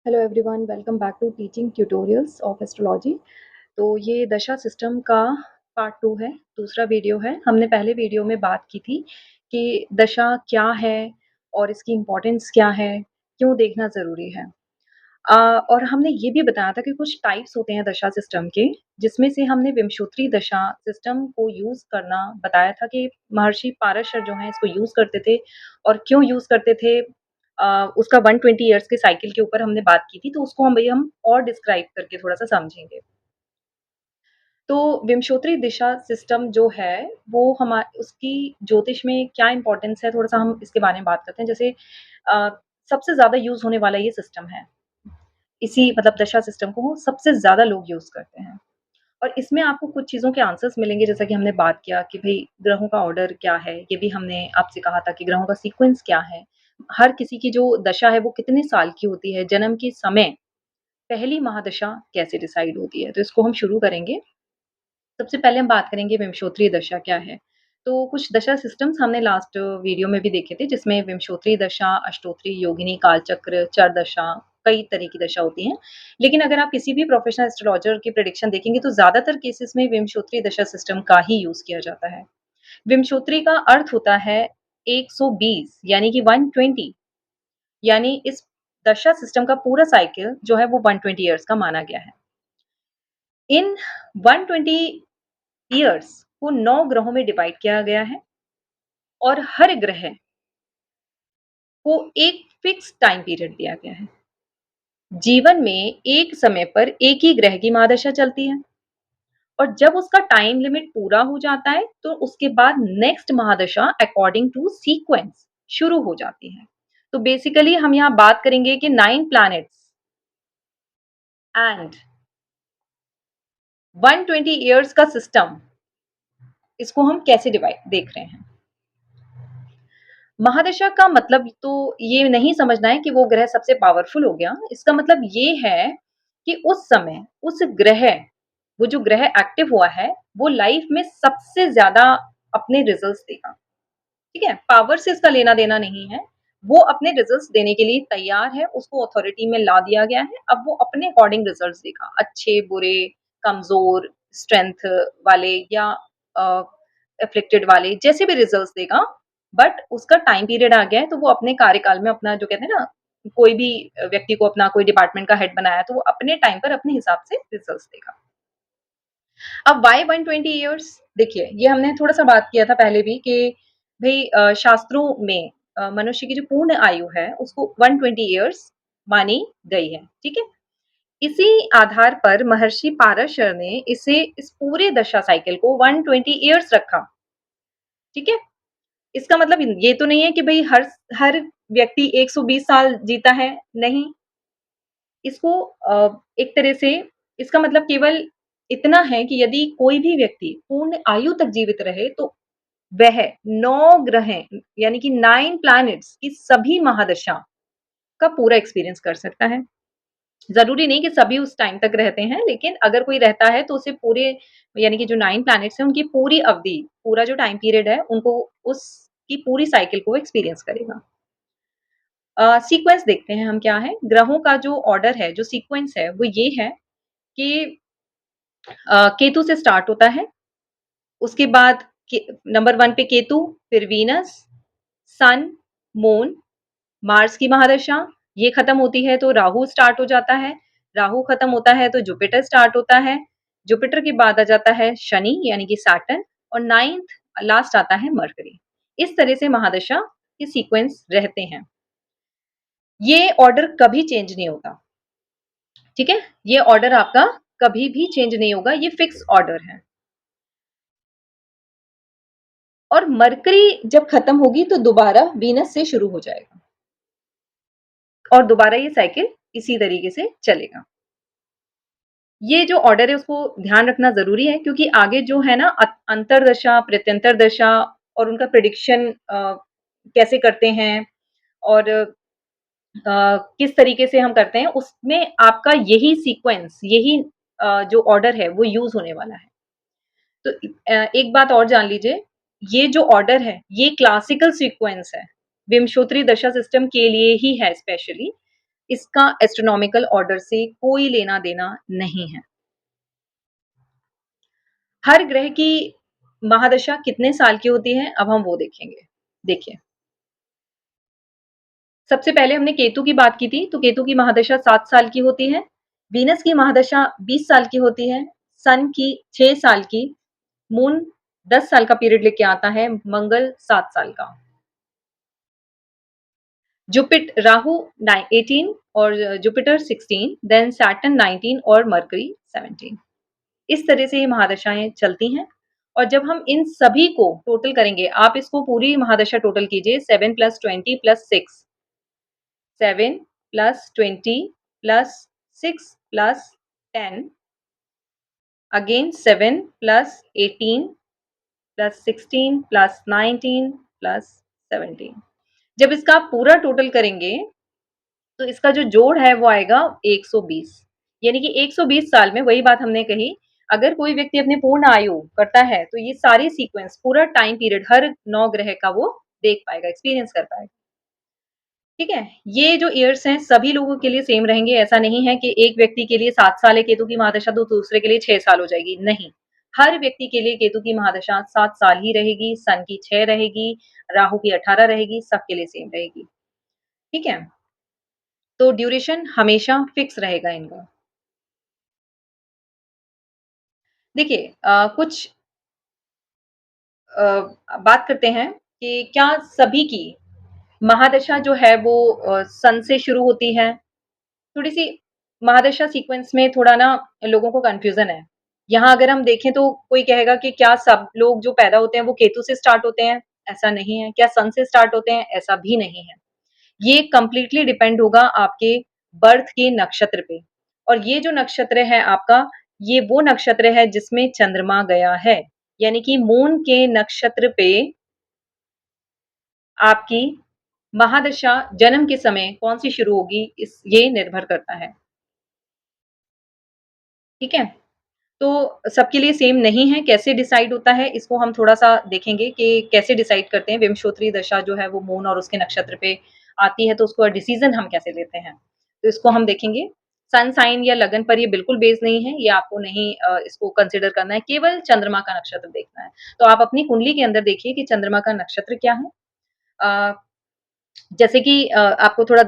Hello everyone, welcome back to teaching tutorials of astrology. तो ये दशा सिस्टम का पार्ट 2 है, दूसरा वीडियो है। हमने पहले वीडियो में बात की थी कि दशा क्या है और इसकी इम्पोर्टेंस क्या है, क्यों देखना ज़रूरी है। और हमने ये भी बताया था कि कुछ टाइप्स होते हैं दशा सिस्टम के, जिसमें से हमने विमशोत्री दशा सिस्टम को यूज़ करना बताया था कि महर्षि पाराशर जो हैं इसको यूज़ करते थे और क्यों यूज़ करते थे। उसका 120 इयर्स के साइकिल के ऊपर हमने बात की थी, तो उसको हम और डिस्क्राइब करके थोड़ा-सा समझेंगे। तो विमशोत्री दिशा सिस्टम जो है, वो उसकी ज्योतिष में क्या इम्पोर्टेंस है, थोड़ा-सा हम इसके बारे में बात करते हैं। जैसे अ, सबसे ज़्यादा यूज़ होने वाला ये सिस्टम है। इसी मतलब दशा सिस्टम को सबसे ज़्यादा लोग यूज़ करते हैं। और इसमें आपको कुछ चीज़ों के आंसर्स मिलेंगे, जैसा कि हमने बात किया कि भई ग्रहों का ऑर्डर क्या है, ये भी हमने आपसे कहा था कि ग्रहों का सीक्वेंस क्या है। हर किसी की जो दशा है वो कितने साल की होती है, जन्म के समय पहली महादशा कैसे डिसाइड होती है, तो इसको हम शुरू करेंगे। सबसे पहले हम बात करेंगे विमशोत्तरी दशा क्या है। तो कुछ दशा सिस्टम्स हमने लास्ट वीडियो में भी देखे थे, जिसमें विमशोत्तरी दशा, अष्टोत्तरी, योगिनी, कालचक्र, चरदशा, कई तरह की दशा होती हैं। लेकिन अगर आप किसी भी प्रोफेशनल एस्ट्रोलॉजर की प्रेडिक्शन देखेंगे तो ज़्यादातर केसेस में विमशोत्तरी दशा सिस्टम का ही यूज़ किया जाता है। विमशोत्तरी का अर्थ होता है 120 यानी कि 120, यानी इस दशा सिस्टम का पूरा साइकिल जो है वो 120 इयर्स का माना गया है। इन 120 इयर्स को 9 ग्रहों में डिवाइड किया गया है और हर ग्रह को एक फिक्स टाइम पीरियड दिया गया है। जीवन में एक समय पर एक ही ग्रह की महादशा चलती है और जब उसका टाइम लिमिट पूरा हो जाता है तो उसके बाद नेक्स्ट महादशा अकॉर्डिंग टू सीक्वेंस शुरू हो जाती है। तो बेसिकली हम यहाँ बात करेंगे कि 9 प्लैनेट्स एंड 120 इयर्स का सिस्टम, इसको हम कैसे डिवाइड देख रहे हैं। महादशा का मतलब तो ये नहीं समझना है कि वो ग्रह सबसे पावरफुल हो गया। इसका मतलब ये है कि उस समय उस ग्रह, वो जो ग्रह एक्टिव हुआ है, वो लाइफ में सबसे ज़्यादा अपने रिजल्ट्स देगा। ठीक है? पावर से इसका लेना-देना नहीं है। वो अपने रिजल्ट्स देने के लिए तैयार है, उसको अथॉरिटी में ला दिया गया है। अब वो अपने अकॉर्डिंग रिजल्ट्स देगा। अच्छे, बुरे, कमज़ोर, स्ट्रेंथ वाले या अ, अफ़्लिक्टेड वाले, जैसे भी रिजल्ट्स देगा, बट उसका टाइम पीरियड आ गया है, तो वो अपने कार्यकाल में अपना जो कहते हैं ना, कोई भी व्यक्ति को अपना कोई डिपार्टमेंट का हेड बनाया, तो वो अपने टाइम पर अपने हिसाब से रिजल्ट्स देगा। अब व्हाई 120 इयर्स? देखिए, ये हमने थोड़ा-सा बात किया था पहले भी कि भई शास्त्रों में मनुष्य की जो पूर्ण आयु है, उसको 120 इयर्स मानी गई है, ठीक है? इसी आधार पर महर्षि पाराशर ने इसे इस पूरे दशा साइकिल को 120 इयर्स रखा, ठीक है? इसका मतलब ये तो नहीं है कि भई हर व्यक्ति 120 साल जीता है, नहीं। इसको एक तरह से इसका मतलब केवल इतना है कि यदि कोई भी व्यक्ति पूर्ण आयु तक जीवित रहे तो वह 9 ग्रह यानी कि 9 प्लैनेट्स की सभी महादशा का पूरा एक्सपीरियंस कर सकता है। ज़रूरी नहीं कि सभी उस टाइम तक रहते हैं, लेकिन अगर कोई रहता है तो उसे पूरे यानी कि जो 9 प्लैनेट्स हैं उनकी पूरी अवधि, पूरा जो टाइम पीरियड है उनको उसकी पूरी साइकिल को एक्सपीरियंस करेगा। सीक्वेंस देखते हैं हम क्या है, ग्रहों का जो ऑर्डर है, जो सीक्वेंस है वो ये है कि केतु से स्टार्ट होता है, उसके बाद के नंबर 1 पे केतु, फिर वीनस, सन, मून, मार्स की महादशा, ये खत्म होती है तो राहु स्टार्ट हो जाता है, राहु खत्म होता है तो जुपिटर स्टार्ट होता है, जुपिटर के बाद आ जाता है शनि यानी कि सैटर्न और 9th लास्ट आता है मरकरी। इस तरह से महादशा के सीक्वेंस रहते हैं। ये ऑर्डर कभी चेंज नहीं होता, ठीक है? ये ऑर्डर आपका कभी भी चेंज नहीं होगा, ये फिक्स ऑर्डर है। और मरकरी जब खत्म होगी तो दोबारा वीनस से शुरू हो जाएगा और दोबारा ये साइकिल इसी तरीके से चलेगा। ये जो ऑर्डर है उसको ध्यान रखना ज़रूरी है क्योंकि आगे जो है ना अंतरदशा, प्रत्यंतर दशा और उनका प्रेडिक्शन कैसे करते हैं और किस तरीके से हम करते हैं, उसमें आपका यही सीक्वेंस, यही जो ऑर्डर है वो यूज़ होने वाला है। तो एक बात और जान लीजिए, ये जो ऑर्डर है, ये क्लासिकल सीक्वेंस है। विमशोत्तरी दशा सिस्टम के लिए ही है स्पेशली। इसका एस्ट्रोनॉमिकल ऑर्डर से कोई लेना-देना नहीं है। हर ग्रह की महादशा कितने साल की होती है, अब हम वो देखेंगे। देखिए, सबसे पहले हमने केतु की बात की थी, तो केतु की महादशा 7 साल की होती है। वीनस की महादशा 20 साल की होती है, सन की 6 साल की, मून 10 साल का पीरियड लेके आता है, मंगल 7 साल का। राहु 18 और जुपिटर 16, देन सैटर्न 19 और मरकरी 17। इस तरह से ये महादशाएँ चलती हैं और जब हम इन सभी को टोटल करेंगे, आप इसको पूरी महादशा टोटल कीजिए 7 + 20 + 6, 7 + 20 + 6 + 10, अगेन 7 + 18 + 16 + 19 + 17। जब इसका आप पूरा टोटल करेंगे, तो इसका जो जोड़ है वो आएगा 120। यानी कि 120 साल में वही बात हमने कही, अगर कोई व्यक्ति अपनी पूर्ण आयु करता है, तो ये सारी सीक्वेंस पूरा टाइम पीरियड हर 9 ग्रह का वो देख पाएगा, एक्सपीरियंस कर पाएगा। ठीक है? ये जो इयर्स हैं सभी लोगों के लिए सेम रहेंगे, ऐसा नहीं है कि एक व्यक्ति के लिए 7 साल है केतु की महादशा तो दूसरे के लिए 6 साल हो जाएगी, नहीं। हर व्यक्ति के लिए केतु की महादशा 7 साल ही रहेगी, सन की 6 रहेगी, राहु की 18 रहेगी, सबके लिए सेम रहेगी। ठीक है? तो ड्यूरेशन हमेशा फिक्स रहेगा इनका। देखिए कुछ बात करते हैं कि क्या सभी की महादशा जो है वो सन से शुरू होती है? थोड़ी-सी महादशा सीक्वेंस में थोड़ा ना लोगों को कन्फ्यूज़न है। यहाँ अगर हम देखें तो कोई कहेगा कि क्या सब लोग जो पैदा होते हैं वो केतु से स्टार्ट होते हैं? ऐसा नहीं है। क्या सन से स्टार्ट होते हैं? ऐसा भी नहीं है। ये कंप्लीटली डिपेंड होगा आपके बर्थ के नक्षत्र पे और ये जो नक्षत्र है आपका, ये वो नक्षत्र है जिसमें चंद्रमा गया है। यानी कि मून के नक्षत्र पे आपकी महादशा जन्म के समय कौन-सी शुरू होगी इस ये निर्भर करता है। ठीक है? तो सबके लिए सेम नहीं है, कैसे डिसाइड होता है इसको हम थोड़ा-सा देखेंगे कि कैसे डिसाइड करते हैं विंशोत्तरी दशा जो है वो मून और उसके नक्षत्र पे आती है तो उसको डिसीज़न हम कैसे लेते हैं। तो इसको हम देखेंगे। सन साइन या लगन पर ये बिल्कुल बेस्ड नहीं है, ये आपको नहीं इसको कंसिडर करना है, केवल चंद्रमा का नक्षत्र देखना है। तो आप अपनी कुंडली के अंदर देखिए कि चंद्रमा का नक्षत्र क्या है। अ, जैसे कि आपको थोड़ा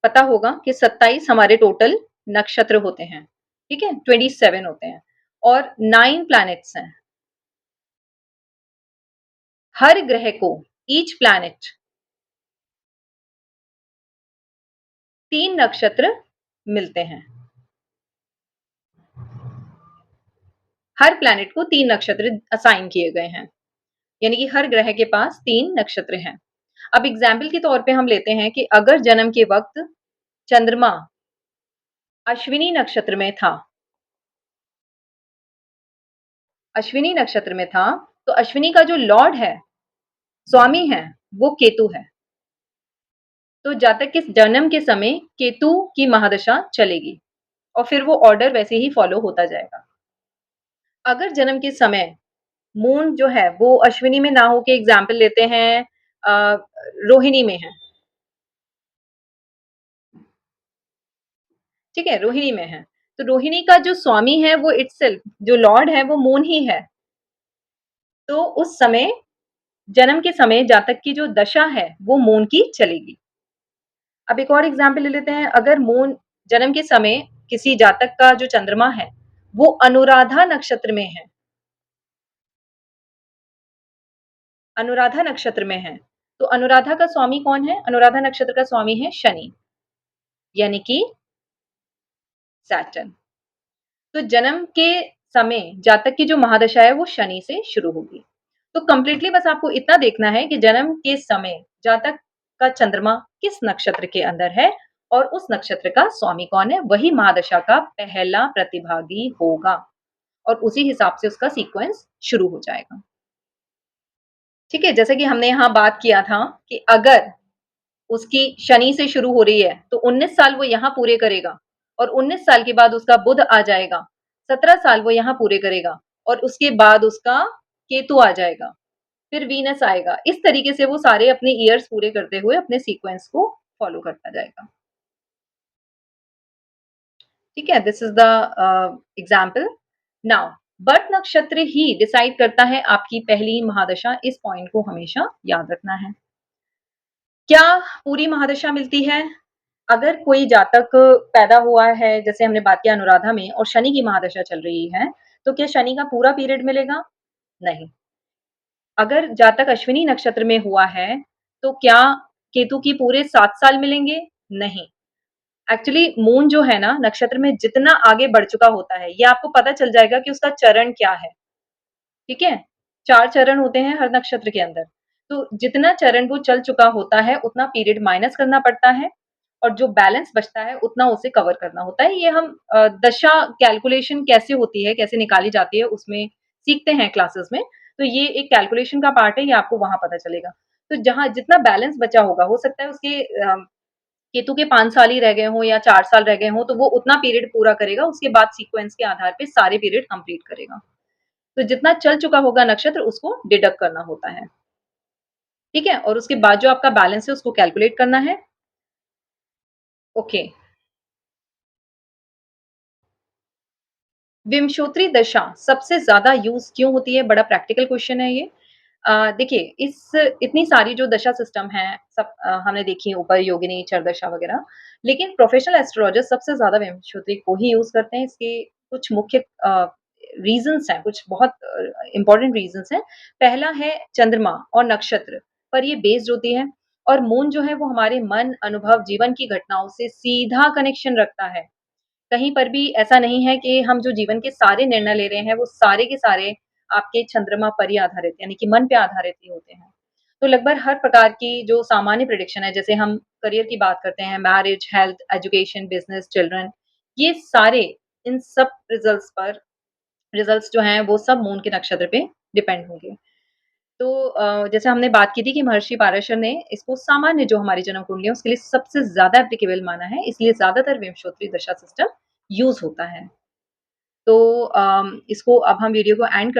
पता होगा कि 27 हमारे टोटल नक्षत्र होते हैं, ठीक है? 27 होते हैं और 9 प्लैनेट्स हैं। हर ग्रह को ईच प्लैनेट 3 नक्षत्र मिलते हैं। हर प्लैनेट को 3 नक्षत्र असाइन किए गए हैं। यानी कि हर ग्रह के पास 3 नक्षत्र हैं। अब एग्ज़ाम्पल के तौर पे हम लेते हैं कि अगर जन्म के वक़्त चंद्रमा अश्विनी नक्षत्र में था अश्विनी नक्षत्र में था, तो अश्विनी का जो लॉर्ड है, स्वामी है, वो केतु है। तो जातक के जन्म के समय केतु की महादशा चलेगी और फिर वो ऑर्डर वैसे ही फॉलो होता जाएगा। अगर जन्म के समय मून जो है वो अश्विनी में ना हो के एग्ज़ाम्पल लेते हैं रोहिणी में है, ठीक है? रोहिणी में है। तो रोहिणी का जो स्वामी है वो इटसेल्फ जो लॉर्ड है वो मून ही है। तो उस समय जन्म के समय जातक की जो दशा है वो मून की चलेगी। अब एक और एग्ज़ाम्पल ले लेते हैं, अगर मून जन्म के समय किसी जातक का जो चंद्रमा है, वो अनुराधा नक्षत्र में है, अनुराधा नक्षत्र में है, तो अनुराधा का स्वामी कौन है? अनुराधा नक्षत्र का स्वामी है शनि, यानी कि सैटर्न। तो जन्म के समय जातक की जो महादशा है वो शनि से शुरू होगी। तो कंप्लीटली बस आपको इतना देखना है कि जन्म के समय जातक का चंद्रमा किस नक्षत्र के अंदर है और उस नक्षत्र का स्वामी कौन है, वही महादशा का पहला प्रतिभागी होगा और उसी हिसाब से उसका सीक्वेंस शुरू हो जाएगा। ठीक है? जैसे कि हमने यहाँ बात किया था कि अगर उसकी शनि से शुरू हो रही है, तो 19 साल वो यहाँ पूरे करेगा और 19 साल के बाद उसका बुध आ जाएगा। 17 साल वो यहाँ पूरे करेगा और उसके बाद उसका केतु आ जाएगा, फिर वीनस आएगा। इस तरीके से वो सारे अपने ईयर्स पूरे करते हुए अपने सीक्वेंस को फॉलो करता जाएगा। ठीक है? This is the example. Now birth नक्षत्र ही डिसाइड करता है आपकी पहली महादशा, इस पॉइंट को हमेशा याद रखना है। क्या पूरी महादशा मिलती है? अगर कोई जातक पैदा हुआ है, जैसे हमने बात किया अनुराधा में और शनि की महादशा चल रही है, तो क्या शनि का पूरा पीरियड मिलेगा? नहीं। अगर जातक अश्विनी नक्षत्र में हुआ है, तो क्या केतु की पूरे 7 साल मिलेंगे? नहीं। एक्चुअली मून जो है ना नक्षत्र में जितना आगे बढ़ चुका होता है, ये आपको पता चल जाएगा कि उसका चरण क्या है, ठीक है? 4 चरण होते हैं हर नक्षत्र के अंदर। तो जितना चरण वो चल चुका होता है, उतना पीरियड माइनस करना पड़ता है और जो बैलेंस बचता है, उतना उसे कवर करना होता है। ये हम दशा कैलकुलेशन कैसे होती है, कैसे निकाली जाती है, उसमें सीखते हैं क्लासेस में। तो ये एक कैलकुलेशन का पार्ट है, ये आपको वहाँ पता चलेगा। तो जहाँ जितना बैलेंस बचा होगा, हो सकता है उसके केतु के 5 साल ही रह गए हों या 4 साल रह गए हों, तो वो उतना पीरियड पूरा करेगा, उसके बाद सीक्वेंस के आधार पे सारे पीरियड कंप्लीट करेगा। तो जितना चल चुका होगा नक्षत्र उसको डिडक्ट करना होता है, ठीक है? और उसके बाद जो आपका बैलेंस है उसको कैलकुलेट करना है। ओके, विंशोत्तरी दशा सबसे ज़्यादा यूज़ क्यों होती है? बड़ा प्रैक्टिकल क्वेश्चन है ये। देखिए इस इतनी सारी जो दशा सिस्टम हैं सब हमने देखी है ऊपर योगिनी, चरदशा वगैरह, लेकिन प्रोफेशनल एस्ट्रोलॉजर सबसे ज़्यादा विंशोत्तरी को ही यूज़ करते हैं। इसके कुछ मुख्य रीज़न्स हैं, कुछ बहुत इम्पोर्टेंट रीज़न्स हैं। पहला है चंद्रमा और नक्षत्र पर ये बेस्ड होती है और मून जो है वो हमारे मन, अनुभव, जीवन की घटनाओं से सीधा कनेक्शन रखता है। कहीं पर भी ऐसा नहीं है कि हम जो जीवन के सारे निर्णय ले रहे हैं, वो सारे के सारे आपके चंद्रमा पर ही आधारित यानी कि मन पे आधारित ही होते हैं। तो लगभग हर प्रकार की जो सामान्य प्रेडिक्शन है, जैसे हम करियर की बात करते हैं, marriage, health, education, business, children, ये सारे इन सब रिज़ल्ट्स जो हैं, वो सब मून के नक्षत्र पे डिपेंड होंगे। तो जैसे हमने बात की थी कि महर्षि पाराशर ने इसको सामान्य जो हमारी जन्म कुंडली है, उसके लिए सबसे ज़्यादा एप्लीकेबल माना है, इसलिए ज़्यादातर विंशोत्तरी दशा सिस्टम यूज़ होता है। तो इसको अब हम वीडियो को एंड